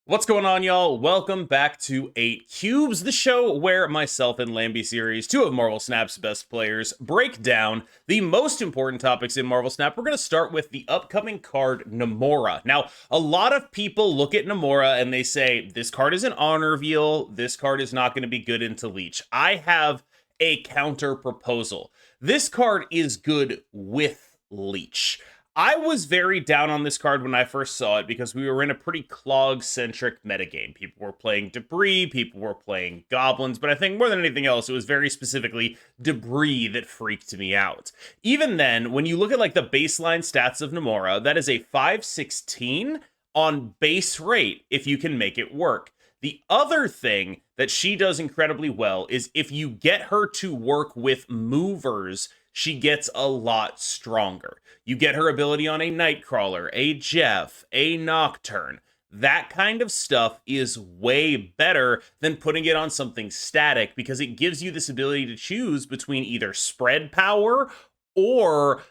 What's going on, y'all? Welcome back to 8 Cubes, the show where myself and Lamby series, two of Marvel Snap's best players, break down the most important topics in Marvel Snap. We're going to start with the upcoming card, Namora. Now, a lot of people look at Namora and they say, this card is an honor reveal, this card is not going to be good into Leech. I have a counter proposal. This card is good with Leech. I was very down on this card when I first saw it because we were in a pretty clog-centric metagame. People were playing Debris, people were playing Goblins, but I think more than anything else, it was very specifically Debris that freaked me out. Even then, when you look at like the baseline stats of Namora, that is a 516 on base rate if you can make it work. The other thing that she does incredibly well is if you get her to work with movers, she gets a lot stronger. You get her ability on a Nightcrawler, a Jeff, a Nocturne. That kind of stuff is way better than putting it on something static because it gives you this ability to choose between either spread power or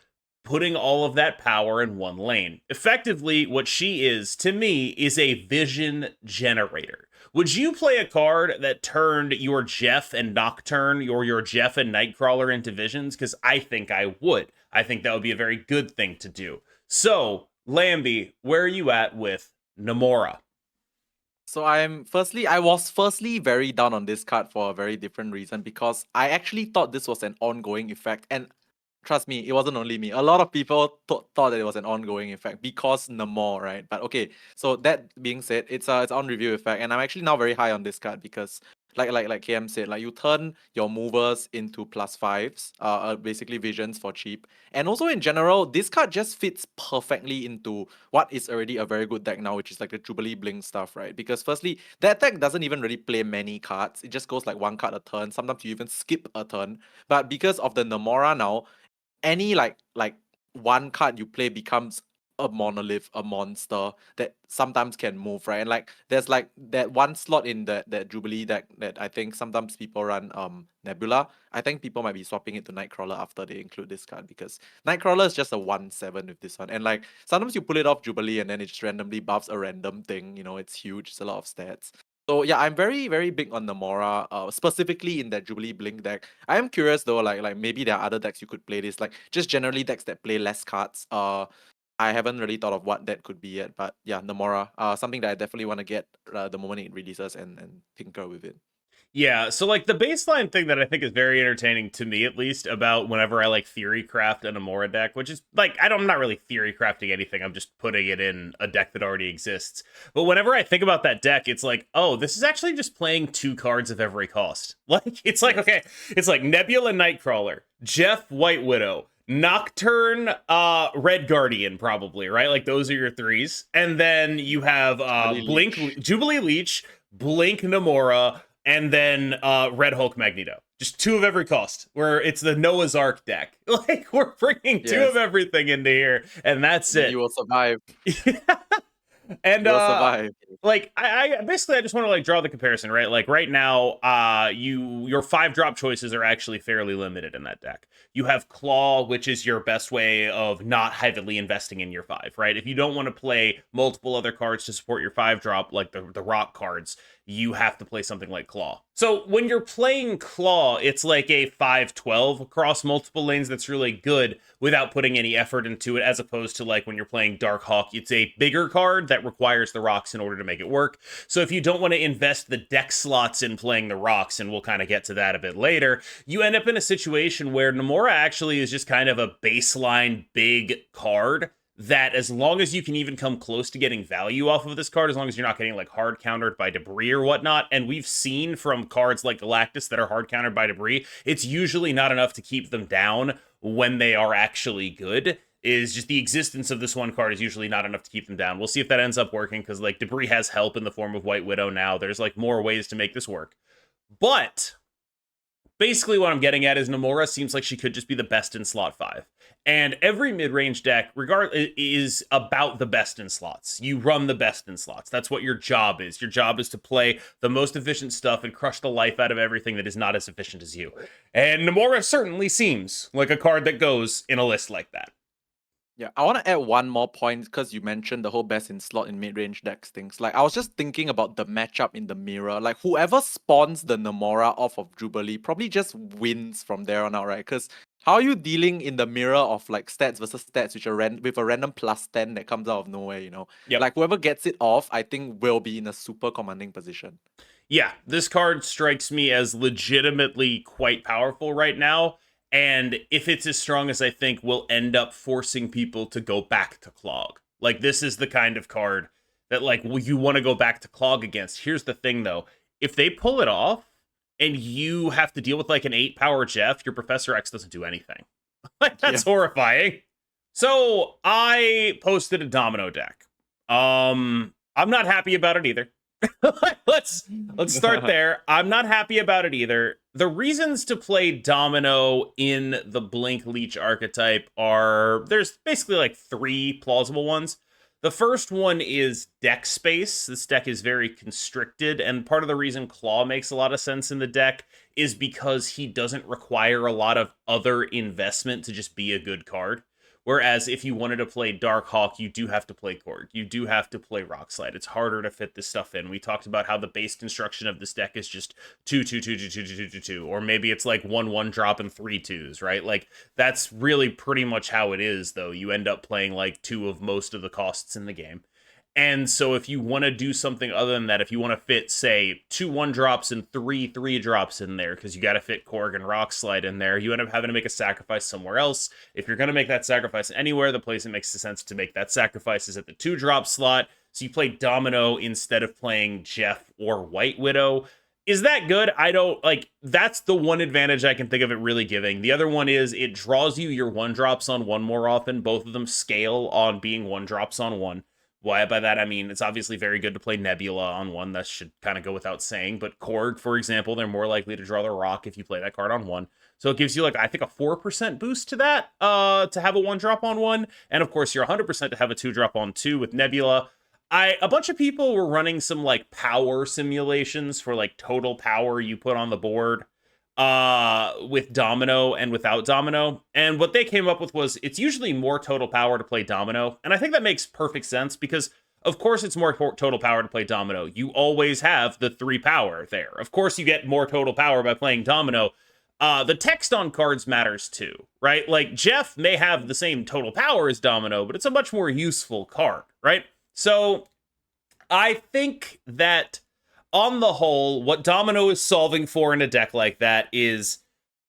putting all of that power in one lane. Effectively, what she is, to me, is a vision generator. Would you play a card that turned your Jeff and Nocturne or your Jeff and Nightcrawler into visions? Because I think I would. I think that would be a very good thing to do. So, Lamby, where are you at with Namora? So I was firstly very down on this card for a very different reason because I actually thought this was an ongoing effect, and trust me, it wasn't only me. A lot of people thought that it was an ongoing effect because Namor, right? But okay, so that being said, it's on review effect, and I'm actually now very high on this card because like KM said, like you turn your movers into +5s, basically visions for cheap. And also in general, this card just fits perfectly into what is already a very good deck now, which is like the Jubilee Blink stuff, right? Because firstly, that deck doesn't even really play many cards. It just goes like one card a turn. Sometimes you even skip a turn. But because of the Namora now, any like one card you play becomes a monolith, a monster that sometimes can move, right? And like there's like that one slot in that Jubilee deck that I think sometimes people run Nebula. I think people might be swapping it to Nightcrawler after they include this card because Nightcrawler is just a 1/7 with this one. And like sometimes you pull it off Jubilee and then it just randomly buffs a random thing, it's huge, it's a lot of stats. So yeah, I'm very, very big on Namora, specifically in that Jubilee Blink deck. I am curious though, like maybe there are other decks you could play this, like just generally decks that play less cards. I haven't really thought of what that could be yet, but yeah, Namora, something that I definitely want to get the moment it releases and tinker with it. Yeah, so like the baseline thing that I think is very entertaining to me, at least, about whenever I like theory craft an Amora deck, which is like I'm not really theory crafting anything. I'm just putting it in a deck that already exists. But whenever I think about that deck, it's like, oh, this is actually just playing two cards of every cost. Like it's like Yes. okay, it's like Nebula Nightcrawler, Jeff White Widow, Nocturne, Red Guardian, probably, right? Like those are your threes. And then you have Jubilee Leech. Jubilee Leech, Blink Namora, and then Red Hulk Magneto. Just two of every cost, where it's the Noah's Ark deck. Like, we're bringing two Yes. of everything into here, and that's Then it. you will survive. And You will survive. like I basically I just want to like draw the comparison, right? Like right now, your 5-drop choices are actually fairly limited in that deck. You have Claw, which is your best way of not heavily investing in your 5, right? If you don't want to play multiple other cards to support your 5-drop, like the rock cards, you have to play something like Claw. So when you're playing Claw, it's like a 5/12 across multiple lanes that's really good without putting any effort into it, as opposed to like when you're playing Dark Hawk, it's a bigger card that requires the rocks in order to make it work. So if you don't want to invest the deck slots in playing the rocks, and we'll kind of get to that a bit later, you end up in a situation where Namora actually is just kind of a baseline big card that as long as you can even come close to getting value off of this card, as long as you're not getting like hard countered by debris or whatnot, and we've seen from cards like Galactus that are hard countered by debris, it's usually not enough to keep them down when they are actually good. Is just the existence of this one card is usually not enough to keep them down. We'll see if that ends up working because like debris has help in the form of White Widow now. There's like more ways to make this work. But basically what I'm getting at is Namora seems like she could just be the best in slot 5. And every mid-range deck, is about the best in slots. You run the best in slots. That's what your job is. Your job is to play the most efficient stuff and crush the life out of everything that is not as efficient as you. And Namora certainly seems like a card that goes in a list like that. Yeah, I want to add one more point because you mentioned the whole best in slot in mid-range decks things. Like, I was just thinking about the matchup in the mirror. Like, whoever spawns the Namora off of Jubilee probably just wins from there on out, right? Because how are you dealing in the mirror of like stats versus stats, which are with a random +10 that comes out of nowhere, you know? Yep. Like, whoever gets it off, I think will be in a super commanding position. Yeah, this card strikes me as legitimately quite powerful right now. And if it's as strong as I think, will end up forcing people to go back to Clog. Like, this is the kind of card that, like, well, you want to go back to Clog against. Here's the thing, though. If they pull it off and you have to deal with, like, an 8-power Jeff, your Professor X doesn't do anything. Like, that's horrifying. So, I posted a Domino deck. I'm not happy about it either. let's start there. I'm not happy about it either. The reasons to play Domino in the Blink Leech archetype are there's basically like 3 plausible ones. The first one is deck space. This deck is very constricted, and part of the reason Claw makes a lot of sense in the deck is because he doesn't require a lot of other investment to just be a good card. Whereas if you wanted to play Dark Hawk, you do have to play Korg. You do have to play Rock Slide. It's harder to fit this stuff in. We talked about how the base construction of this deck is just 2, or maybe it's like 1 drop and 3 2s, right? Like that's really pretty much how it is, though. You end up playing like 2 of most of the costs in the game. And so if you want to do something other than that, if you want to fit, say, 2 1-drops and 3 3-drops in there, because you got to fit Korg and Rock Slide in there, you end up having to make a sacrifice somewhere else. If you're going to make that sacrifice anywhere, the place it makes sense to make that sacrifice is at the 2-drop slot. So you play Domino instead of playing Jeff or White Widow. Is that good? I don't like. That's the one advantage I can think of it really giving. The other one is it draws you your 1-drops on 1 more often. Both of them scale on being 1-drops on 1. Why by that I mean it's obviously very good to play Nebula on 1. That should kind of go without saying. But Korg, for example, they're more likely to draw the Rock if you play that card on 1. So it gives you like I think a 4% boost to that to have a 1-drop on 1, and of course you're 100% to have a 2-drop on 2 with Nebula. A bunch of people were running some like power simulations for like total power you put on the board with Domino and without Domino, and what they came up with was it's usually more total power to play Domino, and I think that makes perfect sense because of course it's more total power to play Domino. You always have the 3 power there. Of course you get more total power by playing Domino. The text on cards matters too, right? Like Jeff may have the same total power as Domino, but it's a much more useful card, right? So I think that on the whole, what Domino is solving for in a deck like that is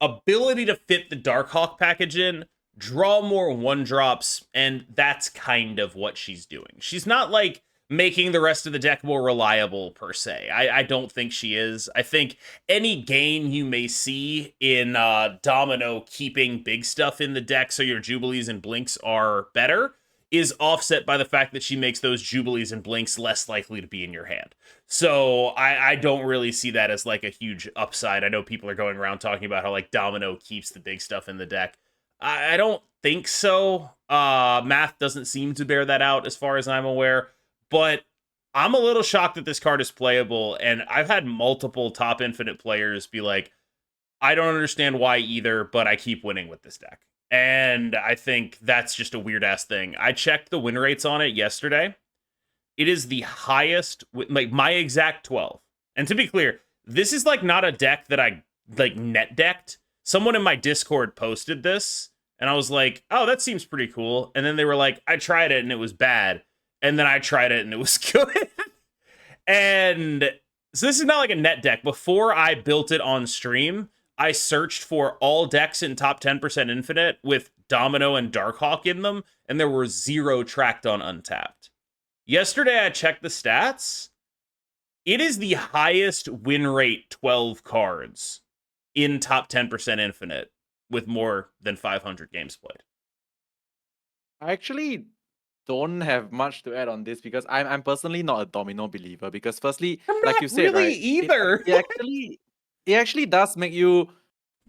ability to fit the Darkhawk package in, draw more 1-drops, and that's kind of what she's doing. She's not like making the rest of the deck more reliable per se. I don't think she is. I think any gain you may see in Domino keeping big stuff in the deck so your Jubilees and Blinks are better is offset by the fact that she makes those Jubilees and Blinks less likely to be in your hand. So I don't really see that as like a huge upside. I know people are going around talking about how like Domino keeps the big stuff in the deck. I don't think so. Math doesn't seem to bear that out as far as I'm aware, but I'm a little shocked that this card is playable, and I've had multiple top infinite players be like, I don't understand why either, but I keep winning with this deck. And I think that's just a weird ass thing. I checked the win rates on it yesterday. It is the highest, like my exact 12. And to be clear, this is like not a deck that I like net decked. Someone in my Discord posted this, and I was like, oh, that seems pretty cool. And then they were like, I tried it and it was bad. And then I tried it and it was good. And so this is not like a net deck. Before I built it on stream, I searched for all decks in top 10% infinite with Domino and Darkhawk in them, and there were 0 tracked on Untapped. Yesterday, I checked the stats. It is the highest win rate 12 cards in top 10% infinite with more than 500 games played. I actually don't have much to add on this because I'm personally not a Domino believer because firstly, I'm like not you said, really right, either. it actually does make you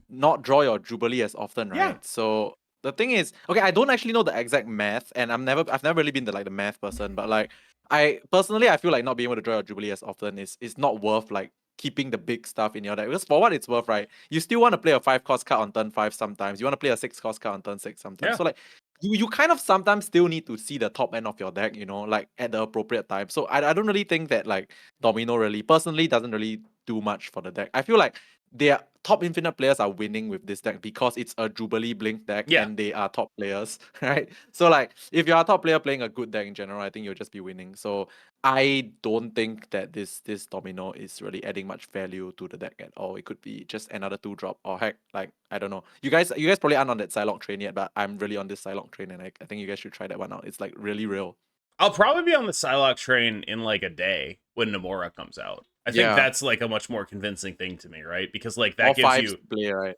not draw your Jubilee as often, right? Yeah. So the thing is, okay, I don't actually know the exact math, and I've never really been the math person, but like I personally I feel like not being able to draw your Jubilee as often is not worth like keeping the big stuff in your deck. Because for what it's worth, right? You still want to play a 5-cost card on turn 5 sometimes. You want to play a 6-cost card on turn 6 sometimes. Yeah. So like you kind of sometimes still need to see the top end of your deck, like at the appropriate time. So I don't really think that like Domino really personally doesn't really do much for the deck. I feel like their top infinite players are winning with this deck because it's a Jubilee Blink deck Yeah. and they are top players, right? So like if you're a top player playing a good deck in general, I think you'll just be winning. So I don't think that this Domino is really adding much value to the deck at all. It could be just another 2-drop, or heck, like I don't know. You guys probably aren't on that Psylocke train yet, but I'm really on this Psylocke train, and I think you guys should try that one out. It's like really real. I'll probably be on the Psylocke train in like a day when Namora comes out. I think that's like a much more convincing thing to me, right? Because like that More gives fives you to play, right?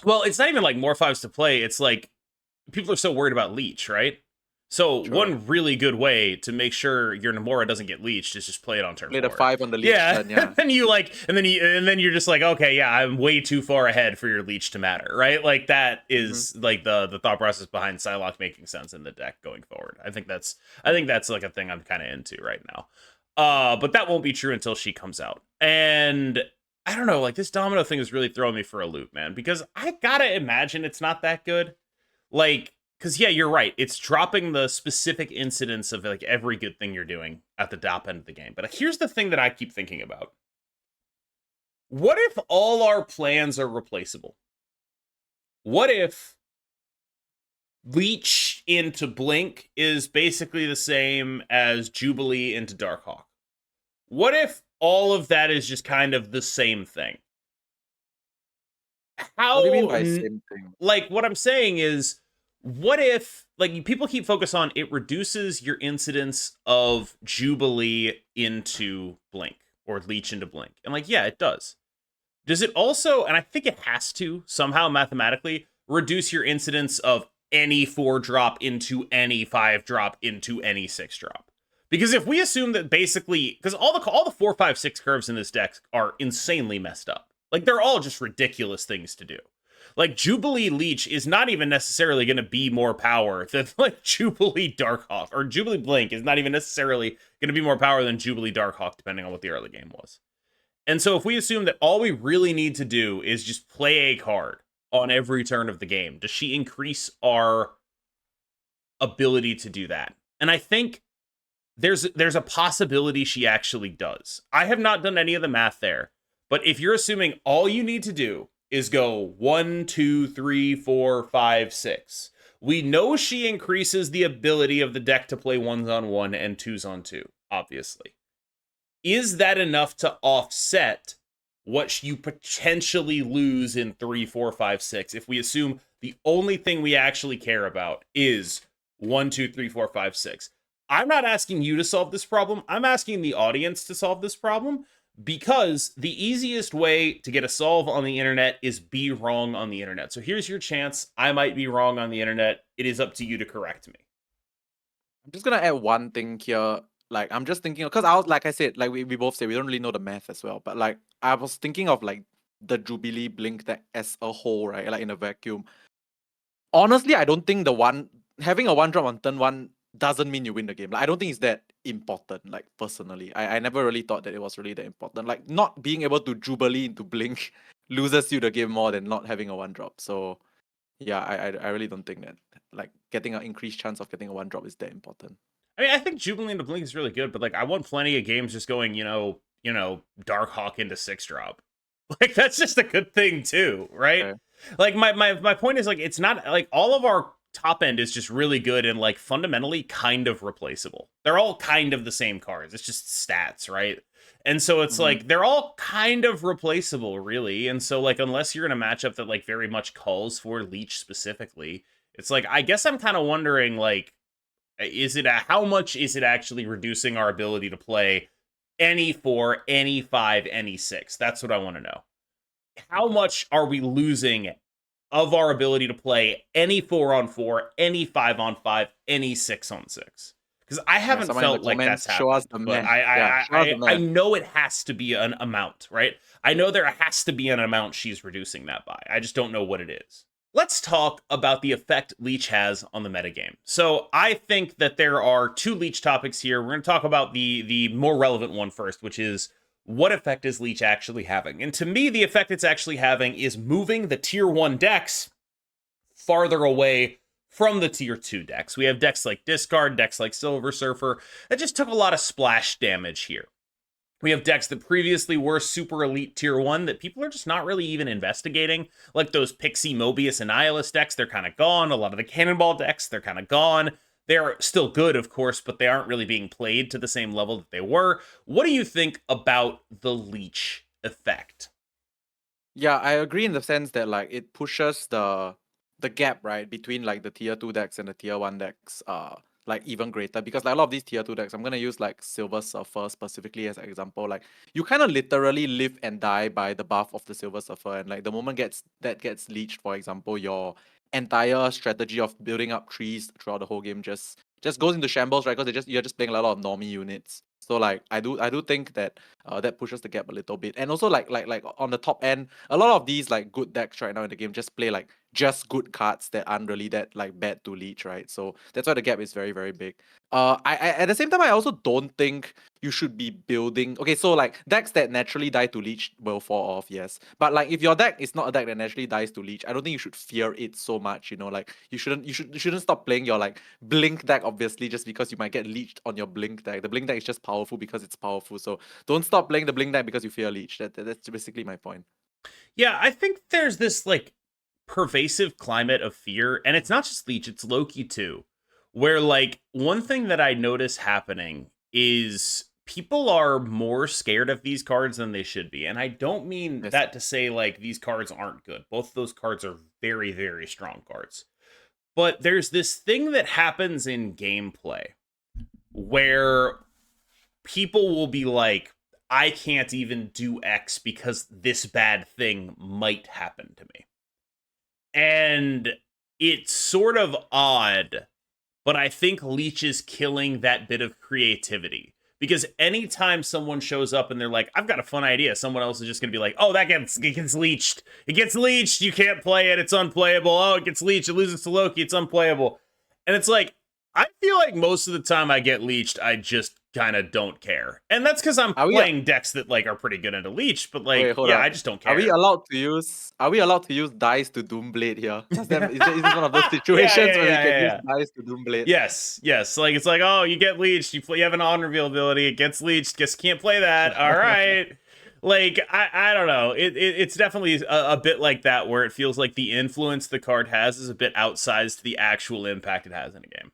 Well, it's not even like more fives to play. It's like people are so worried about Leech, right? So Sure. one really good way to make sure your Namora doesn't get leeched is just play it on turn Play 4. the 5 on the Leech turn, yeah. and you like, and then you're just like, okay, yeah, I'm way too far ahead for your Leech to matter, right? Like that is like the thought process behind Psylocke making sense in the deck going forward. I think that's like a thing I'm kind of into right now. But that won't be true until she comes out. And I don't know, like this Domino thing is really throwing me for a loop, man, because I gotta imagine it's not that good. Like, because yeah, you're right. It's dropping the specific incidence of like every good thing you're doing at the top end of the game. But here's the thing that I keep thinking about. What if all our plans are replaceable? What if Leech into Blink is basically the same as Jubilee into Darkhawk? What if all of that is just kind of the same thing? How, What do you mean by same thing? Like, what I'm saying is, what if, like, people keep focus on it reduces your incidence of Jubilee into Blink or Leech into Blink? And like, yeah, it does. Does it also, and I think it has to somehow mathematically reduce your incidence of any 4-drop into any 5-drop into any 6-drop? Because if we assume that basically, because all the 4, 5, 6 curves in this deck are insanely messed up. Like, they're all just ridiculous things to do. Like, Jubilee Leech is not even necessarily going to be more power than, like, Jubilee Darkhawk. Or Jubilee Blink is not even necessarily going to be more power than Jubilee Darkhawk, depending on what the early game was. And so if we assume that all we really need to do is just play a card on every turn of the game, does she increase our ability to do that? And I think there's a possibility she actually does. I have not done any of the math there, but if you're assuming all you need to do is go 1, 2, 3, 4, 5, 6, we know she increases the ability of the deck to play 1s on 1 and 2s on 2, obviously. Is that enough to offset what you potentially lose in 3, 4, 5, 6 if we assume the only thing we actually care about is 1, 2, 3, 4, 5, 6? I'm not asking you to solve this problem. I'm asking the audience to solve this problem, because the easiest way to get a solve on the internet is be wrong on the internet. So here's your chance. I might be wrong on the internet. It is up to you to correct me. I'm just gonna add one thing here. Like I'm just thinking, because like I said, like we both say we don't really know the math as well. But like I was thinking of like the Jubilee Blink deck as a whole, right? Like in a vacuum. Honestly, I don't think having a 1-drop on turn 1 doesn't mean you win the game. Like I don't think it's that important. Like personally, I never really thought that it was really that important. Like not being able to Jubilee into Blink loses you the game more than not having a 1-drop. So yeah, I really don't think that like getting an increased chance of getting a 1-drop is that important. I mean, I think Jubilee into Blink is really good, but like I won plenty of games just going, Darkhawk into 6-drop. Like that's just a good thing too, right? Okay. Like my point is like it's not like all of our top end is just really good and like fundamentally kind of replaceable. They're all kind of the same cards. It's just stats, right? And so it's like they're all kind of replaceable, really. And so like unless you're in a matchup that like very much calls for Leech specifically, it's like I guess I'm kind of wondering like how much is it actually reducing our ability to play any 4, any 5, any 6? That's what I want to know. How much are we losing of our ability to play any 4 on 4, any 5 on 5, any 6 on 6? Because I haven't felt like that's happened. Show us the but math. I know it has to be an amount, right? I know there has to be an amount she's reducing that by. I just don't know what it is. Let's talk about the effect Leech has on the metagame. So I think that there are 2 Leech topics here. We're going to talk about the more relevant one first, which is what effect is Leech actually having? And to me, the effect it's actually having is moving the tier 1 decks farther away from the tier 2 decks. We have decks like Discard, decks like Silver Surfer that just took a lot of splash damage here. We have decks that previously were super elite tier 1 that people are just not really even investigating, like those Pixie, Mobius, and Nihilus decks. They're kind of gone. A lot of the Cannonball decks, they're kind of gone. They're still good, of course, but they aren't really being played to the same level that they were. What do you think about the Leech effect? Yeah, I agree in the sense that like it pushes the gap, right, between like the tier 2 decks and the tier 1 decks like even greater, because like a lot of these tier 2 decks, I'm gonna use like Silver Surfer specifically as an example. Like you kind of literally live and die by the buff of the Silver Surfer, and like the moment gets leached, for example, your entire strategy of building up trees throughout the whole game just goes into shambles, right? Because you're just playing a lot of normie units. So like I do think that that pushes the gap a little bit. And also like on the top end, a lot of these like good decks right now in the game just play like just good cards that aren't really that like bad to leech, right? So that's why the gap is very, very big. I at the same time I also don't think you should be building. Okay, so like decks that naturally die to leech will fall off, yes. But like if your deck is not a deck that naturally dies to leech, I don't think you should fear it so much. You know, like you shouldn't stop playing your like blink deck, obviously, just because you might get leeched on your blink deck. The blink deck is just powerful because it's powerful. So don't stop playing the blink deck because you fear leech. That's basically my point. Yeah, I think there's this like pervasive climate of fear, and it's not just Leech, it's Loki too, where like one thing that I notice happening is people are more scared of these cards than they should be. And I don't mean Yes. that to say like these cards aren't good. Both of those cards are very, very strong cards. But there's this thing that happens in gameplay where people will be like, I can't even do X because this bad thing might happen to me. And it's sort of odd, but I think Leech is killing that bit of creativity. Because anytime someone shows up and they're like, I've got a fun idea, someone else is just going to be like, oh, it gets leeched. It gets leeched. You can't play it. It's unplayable. Oh, it gets leeched. It loses to Loki. It's unplayable. And it's like, I feel like most of the time I get leeched, I just kind of don't care. And that's because I'm Are we playing decks that like are pretty good into leech, but like, Wait, hold yeah, up. I just don't Are care. we allowed to use dice to Doomblade here? Is this one of those Yeah, situations yeah, where we yeah, can use yeah. dice to Doomblade? Yes, yes. Like it's like, oh, you get leeched. You have an on reveal ability. It gets leeched. Guess you can't play that. All right. Like I don't know. It's definitely a bit like that where it feels like the influence the card has is a bit outsized to the actual impact it has in a game.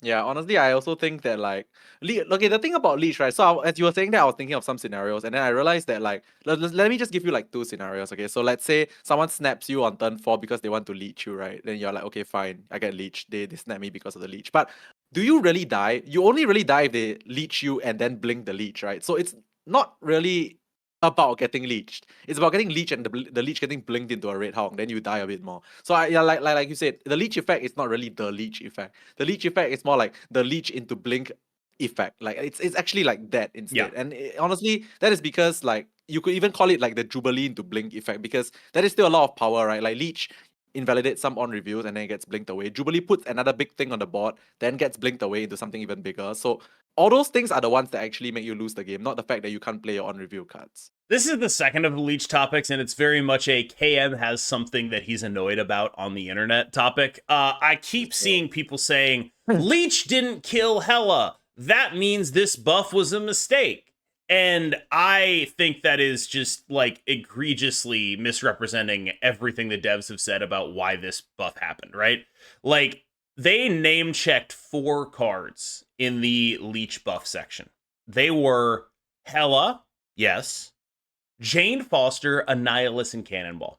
Yeah, honestly, I also think that like, okay, the thing about Leech, right? So as you were saying that, I was thinking of some scenarios, and then I realized that like, let me just give you like two scenarios, okay? So let's say someone snaps you on turn 4 because they want to leech you, right? Then you're like, okay, fine, I get leech. They snap me because of the leech. But do you really die? You only really die if they leech you and then blink the leech, right? So it's not really about getting leeched. It's about getting leech and the leech getting blinked into a red hawk, then you die a bit more. So yeah, like you said, the leech effect is not really the leech effect. The leech effect is more like the leech into blink effect. Like it's actually like that Yeah. instead. And honestly, that is because like you could even call it like the Jubilee into blink effect, because that is still a lot of power, right? Like leech invalidates some on reviews and then it gets blinked away. Jubilee puts another big thing on the board, then gets blinked away into something even bigger. So all those things are the ones that actually make you lose the game, not the fact that you can't play your on review cards. This is the second of the leech topics, and it's very much a KM has something that he's annoyed about on the internet topic. I keep seeing people saying, Leech didn't kill Hela. That means this buff was a mistake. And I think that is just like egregiously misrepresenting everything the devs have said about why this buff happened, right? Like, they name checked 4 cards in the Leech buff section. They were Hela, yes. Jane Foster, Annihilus, and Cannonball.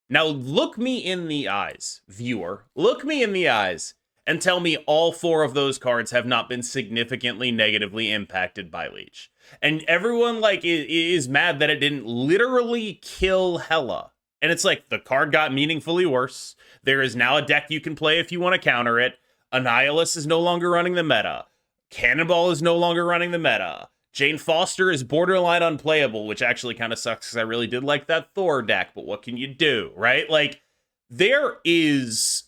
Now look me in the eyes, viewer. Look me in the eyes and tell me all 4 of those cards have not been significantly negatively impacted by Leech. And everyone like is mad that it didn't literally kill Hela. And it's like the card got meaningfully worse. There is now a deck you can play if you want to counter it. Annihilus is no longer running the meta. Cannonball is no longer running the meta. Jane Foster is borderline unplayable, which actually kind of sucks because I really did like that Thor deck, but what can you do, right? Like, there is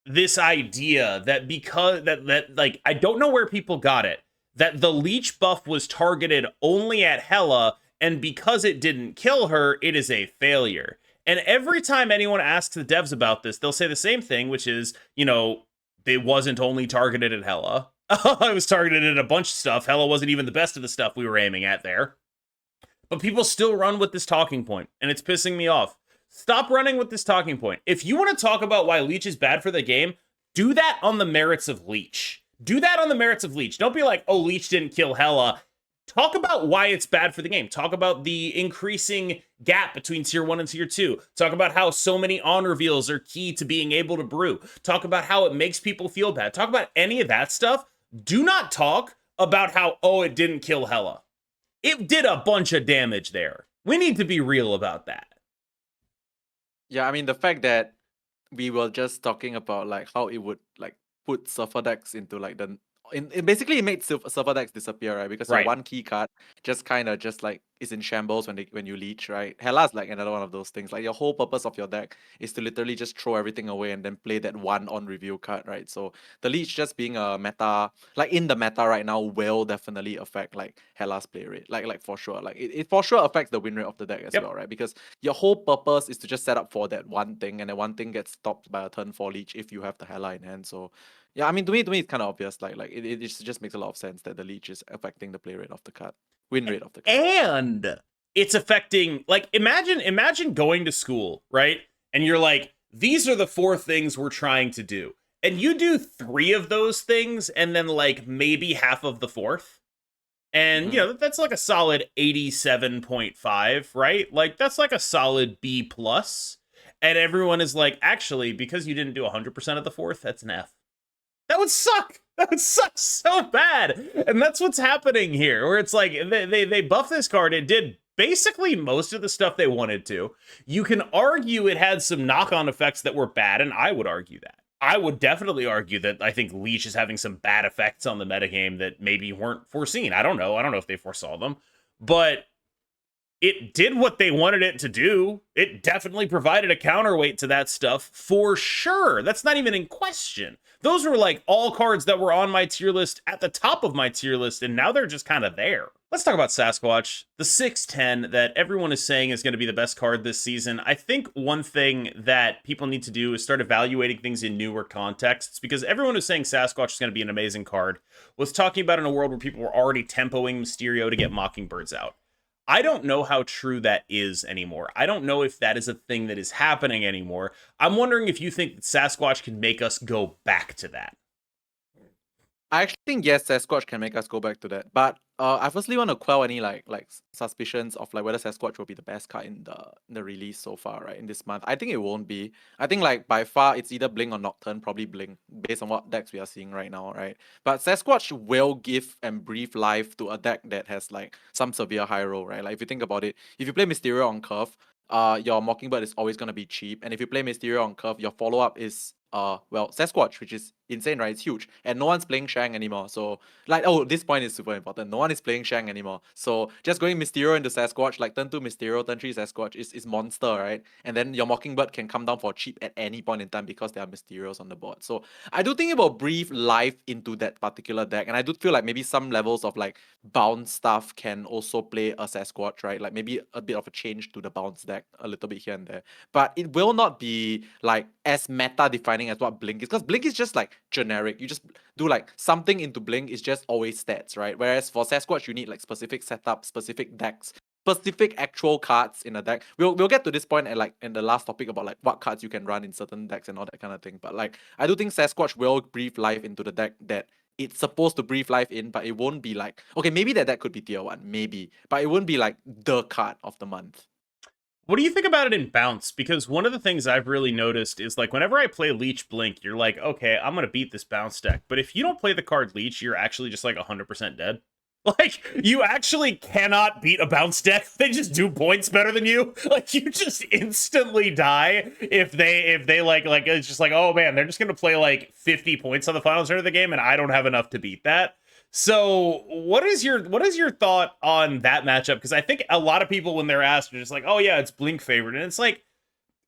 this idea that because that like I don't know where people got it, that the Leech buff was targeted only at Hela, and because it didn't kill her, it is a failure. And every time anyone asks the devs about this, they'll say the same thing, which is, it wasn't only targeted at Hela. It was targeted at a bunch of stuff. Hela wasn't even the best of the stuff we were aiming at there. But people still run with this talking point, and it's pissing me off. Stop running with this talking point. If you want to talk about why Leech is bad for the game, do that on the merits of Leech. Do that on the merits of Leech. Don't be like, oh, Leech didn't kill Hela. Talk about why it's bad for the game. Talk about the increasing gap between tier 1 and tier 2. Talk about how so many on reveals are key to being able to brew. Talk about how it makes people feel bad. Talk about any of that stuff. Do not talk about how, oh, it didn't kill Hela. It did a bunch of damage there. We need to be real about that. Yeah, I mean, the fact that we were just talking about like how it would like put Surfer decks into like it basically made Surfer decks disappear, right? Because your Right. one key card just kind of just like is in shambles when you leech, right? Hela's like another one of those things. Like your whole purpose of your deck is to literally just throw everything away and then play that one on review card, right? So the leech just being a meta, like in the meta right now, will definitely affect like Hela's play rate, like for sure. Like it for sure affects the win rate of the deck as Yep. well, right? Because your whole purpose is to just set up for that one thing, and then one thing gets stopped by a turn 4 leech if you have the Hela in hand. So yeah, I mean, to me, it's kind of obvious. Like it just makes a lot of sense that the leech is affecting the play rate of the card, win rate of the card. And it's affecting, like, imagine going to school, right? And you're like, these are the 4 things we're trying to do. And you do 3 of those things and then like maybe half of the 4th. And, that's like a solid 87.5, right? Like, that's like a solid B plus. And everyone is like, actually, because you didn't do 100% of the 4th, that's an F. That would suck. That would suck so bad. And that's what's happening here, where it's like they buffed this card. It did basically most of the stuff they wanted to. You can argue it had some knock-on effects that were bad, and I would argue that. I would definitely argue that I think Leech is having some bad effects on the metagame that maybe weren't foreseen. I don't know. I don't know if they foresaw them. But it did what they wanted it to do. It definitely provided a counterweight to that stuff for sure. That's not even in question. Those were like all cards that were on my tier list at the top of my tier list, and now they're just kind of there. Let's talk about Sasquatch, the 6/10 that everyone is saying is going to be the best card this season. I think one thing that people need to do is start evaluating things in newer contexts, because everyone who's saying Sasquatch is going to be an amazing card was talking about in a world where people were already tempoing Mysterio to get Mockingbirds out. I don't know how true that is anymore. I don't know if that is a thing that is happening anymore. I'm wondering if you think that Sasquatch can make us go back to that. I actually think yes, Sasquatch can make us go back to that. But I firstly want to quell any like suspicions of like whether Sasquatch will be the best card in the release so far, right? In this month. I think it won't be. I think like by far it's either Blink or Nocturne, probably Blink, based on what decks we are seeing right now, right? But Sasquatch will give and breathe life to a deck that has like some severe high roll, right? Like if you think about it, if you play Mysterio on curve, your Mockingbird is always gonna be cheap. And if you play Mysterio on curve, your follow-up is Sasquatch, which is insane, right? It's huge. And no one's playing Shang anymore. So like, oh, this point is super important. No one is playing Shang anymore. So just going Mysterio into Sasquatch, like turn 2 Mysterio, turn 3 Sasquatch is monster, right? And then your Mockingbird can come down for cheap at any point in time because there are Mysterios on the board. So I do think it will breathe life into that particular deck. And I do feel like maybe some levels of like bounce stuff can also play a Sasquatch, right? Like maybe a bit of a change to the bounce deck a little bit here and there. But it will not be like as meta defining as what Blink is, because Blink is just like generic. You just do like something into Blink is just always stats, right? Whereas for Sasquatch, you need like specific setup, specific decks, specific actual cards in a deck. We'll get to this point at like in the last topic about like what cards you can run in certain decks and all that kind of thing. But like I do think Sasquatch will breathe life into the deck that it's supposed to breathe life in, but it won't be like, okay, maybe that could be tier 1, maybe, but it wouldn't be like the card of the month. What do you think about it in bounce? Because one of the things I've really noticed is like whenever I play Leech Blink, you're like, okay, I'm going to beat this bounce deck. But if you don't play the card Leech, you're actually just like 100% dead. Like, you actually cannot beat a bounce deck. They just do points better than you. Like, you just instantly die if they like it's just like, oh man, they're just going to play like 50 points on the final turn of the game and I don't have enough to beat that. So what is your thought on that matchup? Because I think a lot of people, when they're asked, are just like, oh yeah, it's Blink favored. And it's like,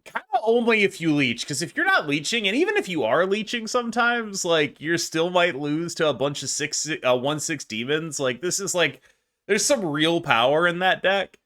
kind of only if you leech. Because if you're not leeching, and even if you are leeching sometimes, like, you still might lose to a bunch of 1/6 demons. Like, this is like, there's some real power in that deck.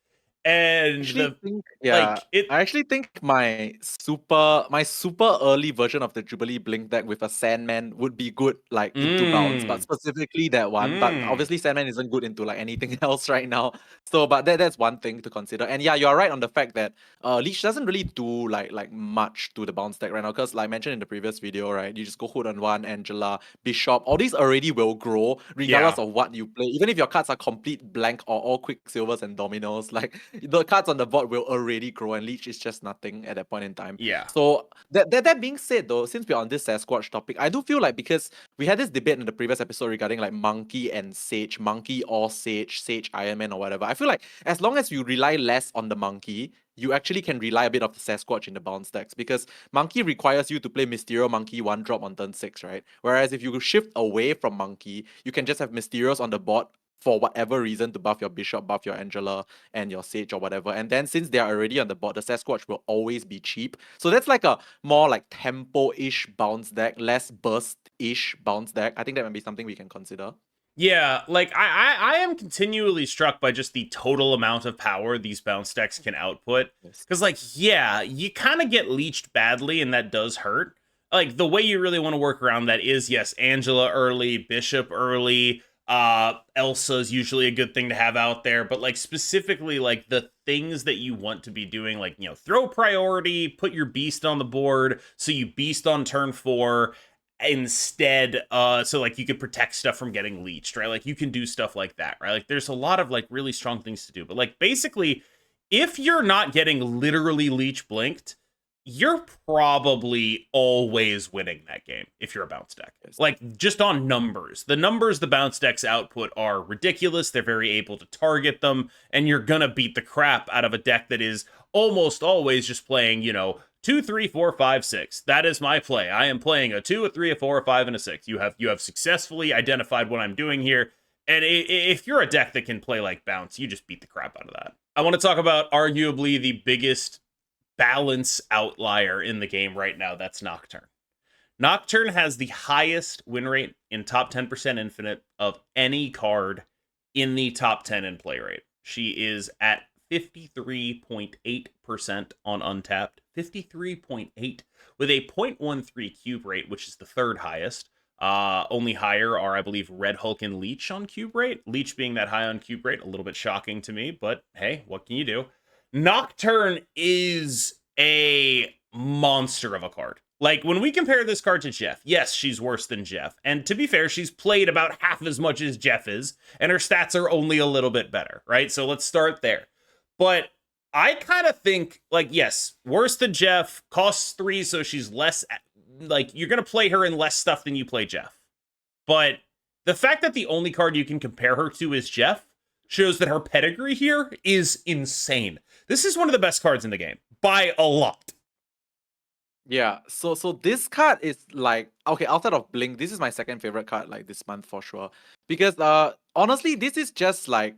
And Actually the think like it I actually think my super early version of the Jubilee Blink deck with a Sandman would be good like into bounce, but mm, specifically that one. But mm, obviously Sandman isn't good into like anything else right now. So but that's one thing to consider. And yeah, you're right on the fact that Leech doesn't really do like much to the bounce deck right now. Because like mentioned in the previous video, right? You just go Hood on one, Angela, Bishop, all these already will grow regardless yeah. of what you play. Even if your cards are complete blank or all Quicksilvers and Dominos, like the cards on the board will already grow, and Leech is just nothing at that point in time. Yeah. So that being said, though, since we're on this Sasquatch topic, I do feel like because we had this debate in the previous episode regarding like Monkey and Sage, Monkey or Sage, Sage Iron Man or whatever. I feel like as long as you rely less on the Monkey, you actually can rely a bit of the Sasquatch in the bounce decks because Monkey requires you to play Mysterio Monkey 1-drop on turn 6, right? Whereas if you shift away from Monkey, you can just have Mysterios on the board for whatever reason to buff your Bishop, buff your Angela, and your Sage or whatever. And then since they are already on the board, the Sasquatch will always be cheap. So that's like a more like tempo-ish bounce deck, less burst-ish bounce deck. I think that might be something we can consider. Yeah, like I am continually struck by just the total amount of power these bounce decks can output. Yes. Because, like, yeah, you kind of get leeched badly, and that does hurt. Like, the way you really want to work around that is, yes, Angela early, Bishop early, Elsa's usually a good thing to have out there, but, like, specifically, like, the things that you want to be doing, like, you know, throw priority, put your beast on the board, so you beast on turn 4, instead so like you could protect stuff from getting leeched, right? Like you can do stuff like that, right? Like there's a lot of like really strong things to do, but like basically if you're not getting literally leech blinked, you're probably always winning that game if you're a bounce deck. Yes. Like just on numbers, the numbers the bounce decks output are ridiculous. They're very able to target them, and you're gonna beat the crap out of a deck that is almost always just playing, you know, 2, 3, 4, 5, 6. That is my play. I am playing a 2, a 3, a 4, a 5, and a 6. You have successfully identified what I'm doing here. And if you're a deck that can play like bounce, you just beat the crap out of that. I want to talk about arguably the biggest balance outlier in the game right now. That's Nocturne. Nocturne has the highest win rate in top 10% infinite of any card in the top 10 in play rate. She is at 53.8% on Untapped, 53.8 with a 0.13 cube rate, which is the third highest. Only higher are, I believe, Red Hulk and Leech on cube rate. Leech being that high on cube rate, a little bit shocking to me, but hey, what can you do? Nocturne is a monster of a card. Like, when we compare this card to Jeff, yes, she's worse than Jeff. And to be fair, she's played about half as much as Jeff is, and her stats are only a little bit better, right? So let's start there. But I kind of think, like, yes, worse than Jeff, costs 3, so she's less, like, you're going to play her in less stuff than you play Jeff. But the fact that the only card you can compare her to is Jeff shows that her pedigree here is insane. This is one of the best cards in the game, by a lot. Yeah, so this card is like okay, outside of Blink, this is my second favorite card like this month for sure. Because honestly, this is just like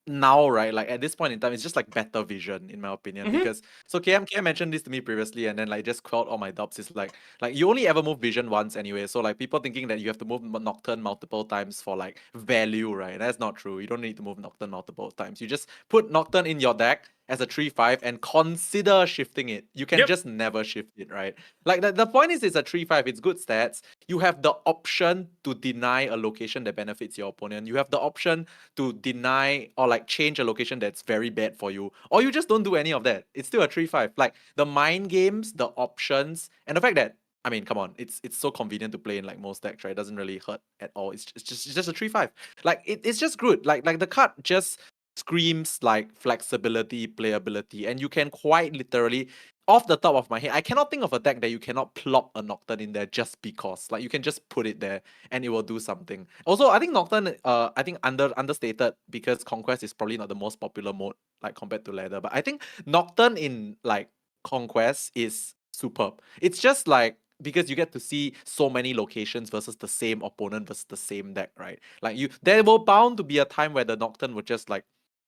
now, right? Like at this point in time, it's just like better vision, in my opinion. Mm-hmm. Because so KM mentioned this to me previously, and then like just quelled all my doubts. Is like you only ever move vision once anyway. So like people thinking that you have to move Nocturne multiple times for like value, right? That's not true. You don't need to move Nocturne multiple times. You just put Nocturne in your deck as a 3/5 and consider shifting it. You can Yep. just never shift it, right? Like the point is it's a 3/5, it's good stats. You have the option to deny a location that benefits your opponent. You have the option to deny or like change a location that's very bad for you. Or you just don't do any of that. It's still a 3/5. Like the mind games, the options, and the fact that I mean, come on, it's so convenient to play in like most decks, right? It doesn't really hurt at all. It's just a 3/5. Like it's just good. Like the card just screams like flexibility, playability, and you can quite literally, off the top of my head, I cannot think of a deck that you cannot plop a Nocturne in there just because. Like you can just put it there and it will do something. Also, I think Nocturne, I think understated because Conquest is probably not the most popular mode like compared to Ladder. But I think Nocturne in like Conquest is superb. It's just like because you get to see so many locations versus the same opponent versus the same deck, right? Like there will bound to be a time where the Nocturne would just like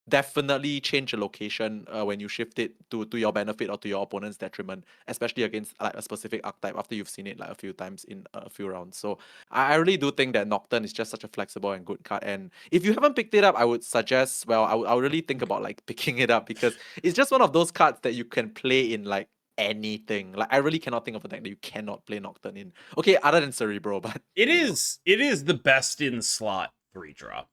definitely change the location when you shift it to your benefit or to your opponent's detriment, especially against like a specific archetype after you've seen it like a few times in a few rounds. So I really do think that Nocturne is just such a flexible and good card. And if you haven't picked it up, I would suggest, well, I would really think about like picking it up because it's just one of those cards that you can play in like anything. Like I really cannot think of a deck that you cannot play Nocturne in. Okay, other than Cerebro, but It you know, is the best in slot 3-drop.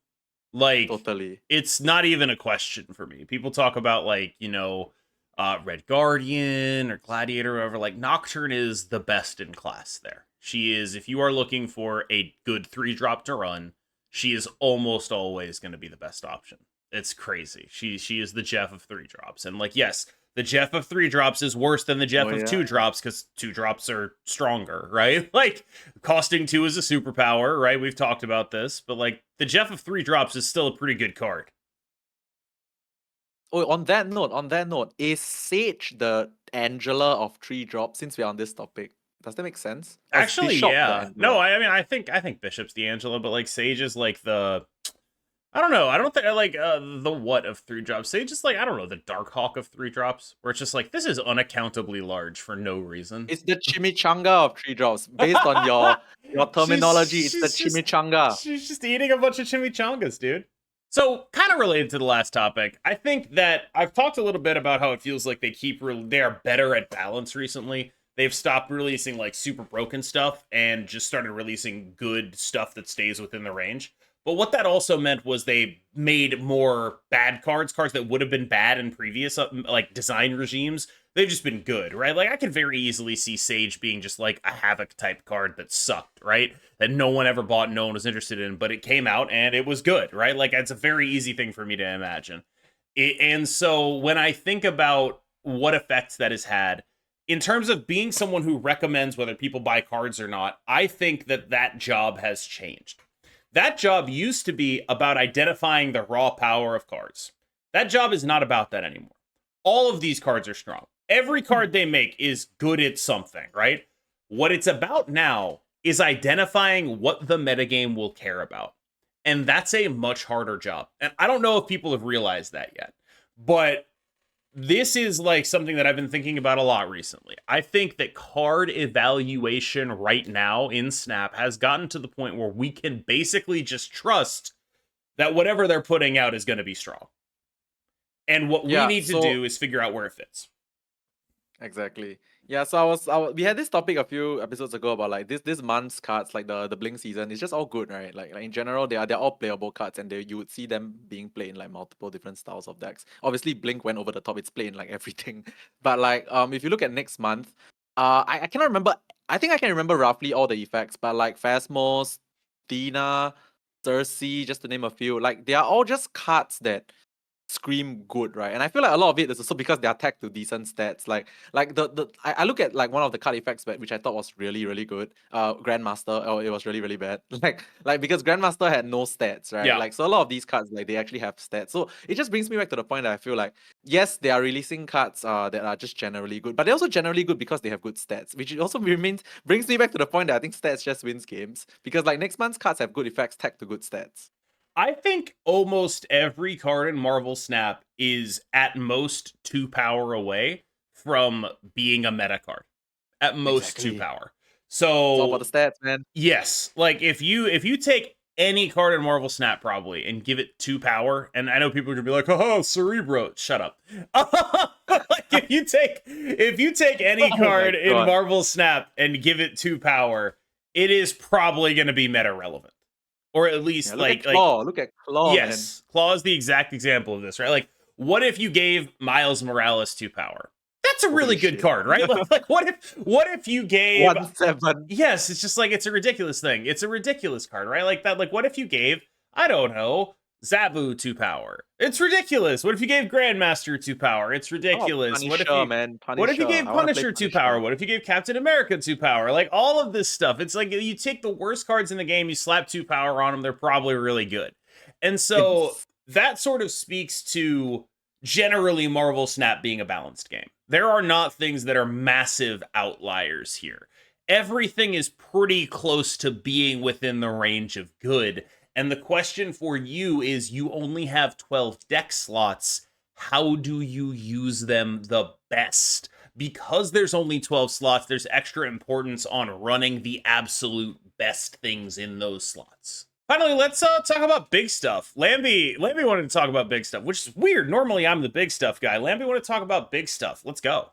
Like, totally. it's not even a question for me. People talk about like, Red Guardian or Gladiator or whatever. Like, Nocturne is the best in class there. She is, if you are looking for a good 3-drop to run, she is almost always going to be the best option. It's crazy. She is the Jeff of 3-drops. And like, yes, the Jeff of 3-drops is worse than the Jeff Oh of yeah. 2-drops because 2-drops are stronger, right? Like, costing 2 is a superpower, right? We've talked about this, but like, the Jeff of 3-drops is still a pretty good card. Oh, on that note, is Sage the Angela of 3-drop? Since we're on this topic, does that make sense? Or is Actually, Bishop the yeah. No, Angela? I mean, I think Bishop's the Angela, but like Sage is like the, I don't know. I don't think I like the what of 3-drops. Sage is like, I don't know, the Darkhawk of 3-drops, where it's just like, this is unaccountably large for no reason. It's the chimichanga of 3-drops. Based on your terminology, it's the she's just chimichanga. she's just eating a bunch of chimichangas, dude. So, kind of related to the last topic, I think that I've talked a little bit about how it feels like they are better at balance recently. They've stopped releasing like super broken stuff and just started releasing good stuff that stays within the range. But what that also meant was they made more bad cards that would have been bad in previous like design regimes. They've just been good, right? Like I could very easily see Sage being just like a Havoc type card that sucked, right? That no one ever bought, no one was interested in, but it came out and it was good, right? Like it's a very easy thing for me to imagine. And so when I think about what effects that has had, in terms of being someone who recommends whether people buy cards or not, I think that that job has changed. That job used to be about identifying the raw power of cards. That job is not about that anymore. All of these cards are strong. Every card they make is good at something, right? What it's about now is identifying what the metagame will care about. And that's a much harder job. And I don't know if people have realized that yet. But this is like something that I've been thinking about a lot recently. I think that card evaluation right now in Snap has gotten to the point where we can basically just trust that whatever they're putting out is going to be strong. And what we Yeah, need to do is figure out where it fits. exactly. Yeah, so we had this topic a few episodes ago about like this month's cards, like the Blink season. It's just all good, right? Like in general, they're all playable cards, and you would see them being played in like multiple different styles of decks. Obviously, Blink went over the top; it's played in like everything. But like if you look at next month, I cannot remember. I think I can remember roughly all the effects, but like Phasmos, Dina, Cersei, just to name a few, like they are all just cards that scream good, right? And I feel like a lot of it is also because they are tagged to decent stats. Like I look at like one of the card effects which I thought was really, really good. Grandmaster, oh it was really, really bad. like because Grandmaster had no stats, right? Yeah. Like so a lot of these cards, like they actually have stats. So it just brings me back to the point that I feel like yes, they are releasing cards that are just generally good, but they're also generally good because they have good stats, which also brings me back to the point that I think stats just wins games. Because like next month's cards have good effects tagged to good stats. I think almost every card in Marvel Snap is at most 2 power away from being a meta card. At most Exactly. 2 power. It's all about So the stats, man. yes, like if you take any card in Marvel Snap probably and give it 2 power, and I know people are gonna be like, oh, Cerebro, shut up. Like if you take any Oh my card in god. Marvel Snap and give it 2 power, it is probably gonna be meta relevant. Or at least Yeah, look at like Claw. Look at Claw, man. yes, Claw is the exact example of this, right? Like, what if you gave Miles Morales 2 power? That's a really Holy good shit. card, right? Like what if you gave 1-7. yes, it's just like it's a ridiculous thing. It's a ridiculous card, right? Like that. Like what if you gave I don't know Zabu 2 power? It's ridiculous. What if you gave Grandmaster 2 power? It's Oh, ridiculous. Punisher, man. What if you Punisher. gave I want to play Punisher 2 Punisher. power? What if you gave Captain America 2 power? Like all of this stuff. It's like you take the worst cards in the game, you slap 2 power on them, they're probably really good. And so It's- that sort of speaks to generally Marvel Snap being a balanced game. There are not things that are massive outliers here. Everything is pretty close to being within the range of good. And the question for you is, you only have 12 deck slots. How do you use them the best? Because there's only 12 slots, there's extra importance on running the absolute best things in those slots. Finally, let's talk about big stuff. Lamby wanted to talk about big stuff, which is weird. Normally, I'm the big stuff guy. Lamby wanted to talk about big stuff. Let's go.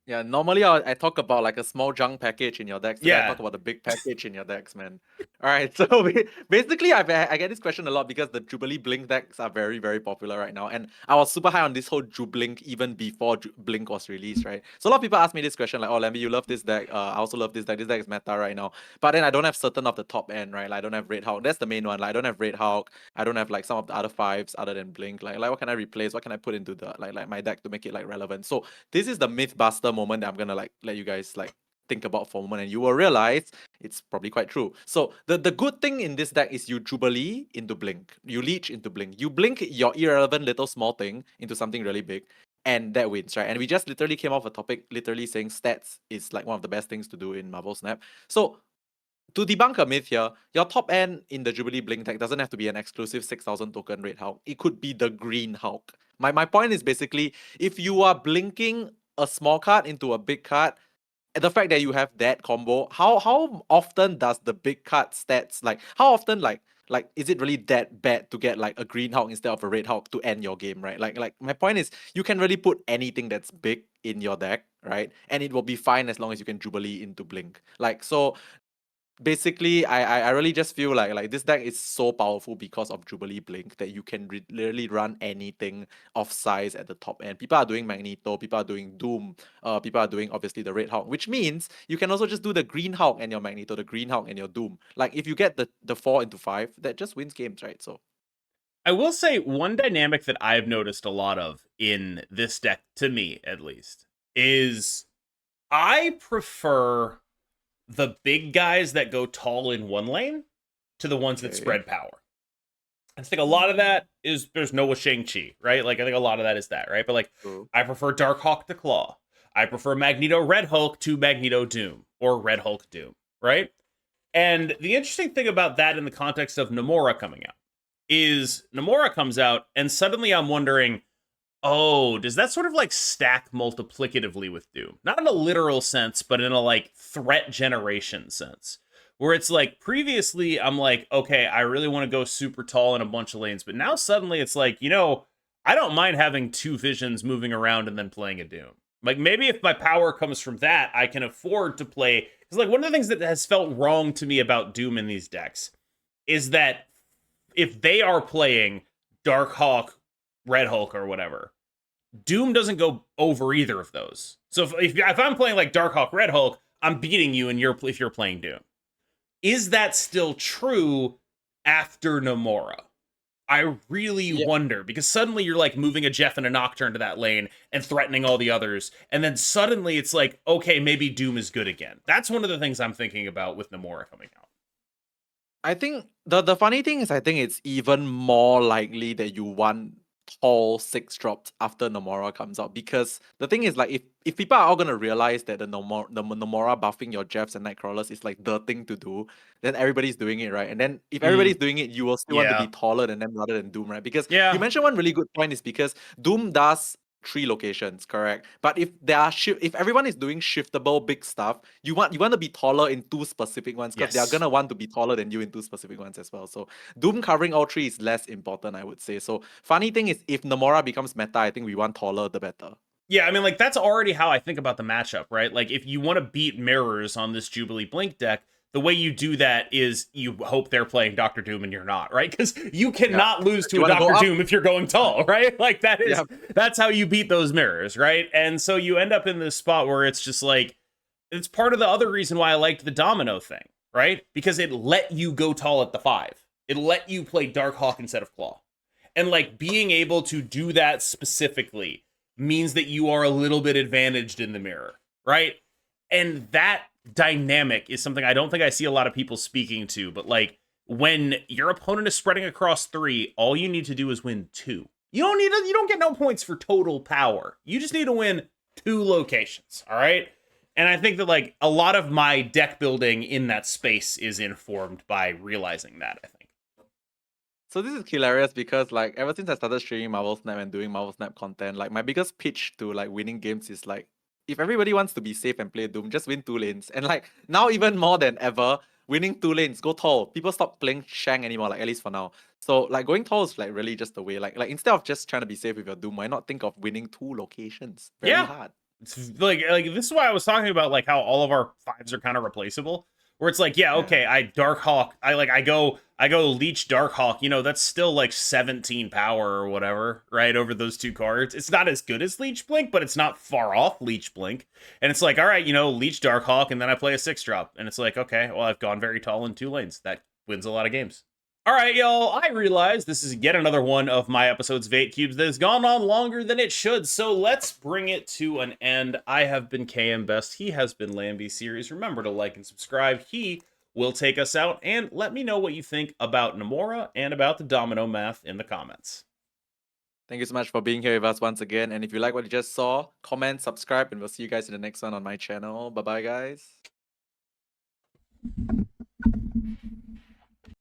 Yeah, normally I talk about like a small junk package in your decks. Today I Yeah. talk about the big package in your decks, man. All right, so basically I get this question a lot because the Jubilee Blink decks are very, very popular right now. And I was super high on this whole Jublink even before Blink was released, right? So a lot of people ask me this question like, oh, Lamby, you love this deck. I also love this deck. This deck is meta right now. But then I don't have certain of the top end, right? Like I don't have Red Hawk. That's the main one. Like I don't have Red Hawk. I don't have like some of the other fives other than Blink. Like what can I replace? What can I put into the like my deck to make it like relevant? So this is the Mythbuster moment that I'm gonna like let you guys like think about for a moment, and you will realize it's probably quite true. So the good thing in this deck is you Jubilee into Blink, you Leech into Blink, you Blink your irrelevant little small thing into something really big, and that wins, right? And we just literally came off a topic literally saying stats is like one of the best things to do in Marvel Snap. So to debunk a myth here, your top end in the Jubilee Blink deck doesn't have to be an exclusive 6,000 token Red Hulk. It could be the Green Hulk. My point is basically, if you are blinking a small card into a big card, the fact that you have that combo, how often does the big card stats, like how often like is it really that bad to get like a Green Hulk instead of a Red Hulk to end your game, right? Like my point is, you can really put anything that's big in your deck, right? And it will be fine as long as you can Jubilee into Blink. Like so basically I really just feel like this deck is so powerful because of Jubilee Blink that you can literally run anything of size at the top end. People are doing Magneto, people are doing Doom, people are doing obviously the Red Hulk, which means you can also just do the Green Hulk and your Magneto, the Green Hulk and your Doom. Like if you get the 4 into 5, that just wins games, right? So I will say one dynamic that I've noticed a lot of in this deck, to me at least, is I prefer the big guys that go tall in one lane to the ones that spread power. I think a lot of that is there's no Shang-Chi, right? Like I think a lot of that is that, right? But like I prefer Darkhawk to Claw. I prefer Magneto Red Hulk to Magneto Doom or Red Hulk Doom, right? And the interesting thing about that in the context of Namora coming out is Namora comes out and suddenly I'm wondering, oh, does that sort of like stack multiplicatively with Doom? Not in a literal sense, but in a like threat generation sense. Where it's like previously I'm like, okay, I really want to go super tall in a bunch of lanes, but now suddenly it's like, I don't mind having two visions moving around and then playing a Doom. Like maybe if my power comes from that, I can afford to play. Because like one of the things that has felt wrong to me about Doom in these decks is that if they are playing Darkhawk, Red Hulk, or whatever, Doom doesn't go over either of those. So if I'm playing like Darkhawk, Red Hulk, I'm beating you if you're playing Doom. Is that still true after Namora? I really wonder, because suddenly you're like moving a Jeff and a Nocturne to that lane and threatening all the others, and then suddenly it's like, okay, maybe Doom is good again. That's one of the things I'm thinking about with Namora coming out. I think the funny thing is I think it's even more likely that you want tall 6 drops after Namora comes out, because the thing is like if people are all gonna realize that the Namora buffing your Jeffs and Nightcrawlers is like the thing to do, then everybody's doing it, right? And then if everybody's doing it, you will still want to be taller than them rather than Doom, right? Because you mentioned one really good point is because Doom does 3 locations, correct? But if there are if everyone is doing shiftable big stuff, you want to be taller in 2 specific ones, because they're gonna want to be taller than you in 2 specific ones as well. So Doom covering all 3 is less important, I would say. So funny thing is, if Namora becomes meta, I think we want taller the better. Yeah, I mean, like, that's already how I think about the matchup, right? Like, if you want to beat mirrors on this Jubilee Blink deck, the way you do that is you hope they're playing Doctor Doom and you're not, right? Because you cannot lose to a Doctor Doom if you're going tall, right? Like, that's how you beat those mirrors, right? And so you end up in this spot where it's just like, it's part of the other reason why I liked the Domino thing, right? Because it let you go tall at the 5. It let you play Darkhawk instead of Claw. And, like, being able to do that specifically means that you are a little bit advantaged in the mirror, right? And that dynamic is something I don't think I see a lot of people speaking to, but like when your opponent is spreading across 3, all you need to do is win 2. You don't get no points for total power. You just need to win 2 locations, all right? And I think that like a lot of my deck building in that space is informed by realizing that, I think. So this is hilarious because like ever since I started streaming Marvel Snap and doing Marvel Snap content, like my biggest pitch to like winning games is like if everybody wants to be safe and play Doom, just win 2 lanes. And like now even more than ever, winning 2 lanes, go tall. People stop playing Shang anymore, like at least for now. So like going tall is like really just the way. Like instead of just trying to be safe with your Doom, why not think of winning 2 locations? Very Yeah. hard. It's like this is why I was talking about like how all of our fives are kind of replaceable. Where it's like, yeah, okay, Yeah. I Darkhawk, I go Leech Darkhawk, you know, that's still like 17 power or whatever, right? Over those two cards. It's not as good as Leech Blink, but it's not far off Leech Blink. And it's like, all right, you know, Leech Darkhawk, and then I play a 6-drop. And it's like, okay, well, I've gone very tall in 2 lanes. That wins a lot of games. All right, y'all, I realize this is yet another one of my episodes of 8 Cubes that has gone on longer than it should, so let's bring it to an end. I have been KM Best, he has been Lamby Series. Remember to like and subscribe, he will take us out, and let me know what you think about Namora and about the Domino math in the comments. Thank you so much for being here with us once again. And if you like what you just saw, comment, subscribe, and we'll see you guys in the next one on my channel. Bye bye, guys.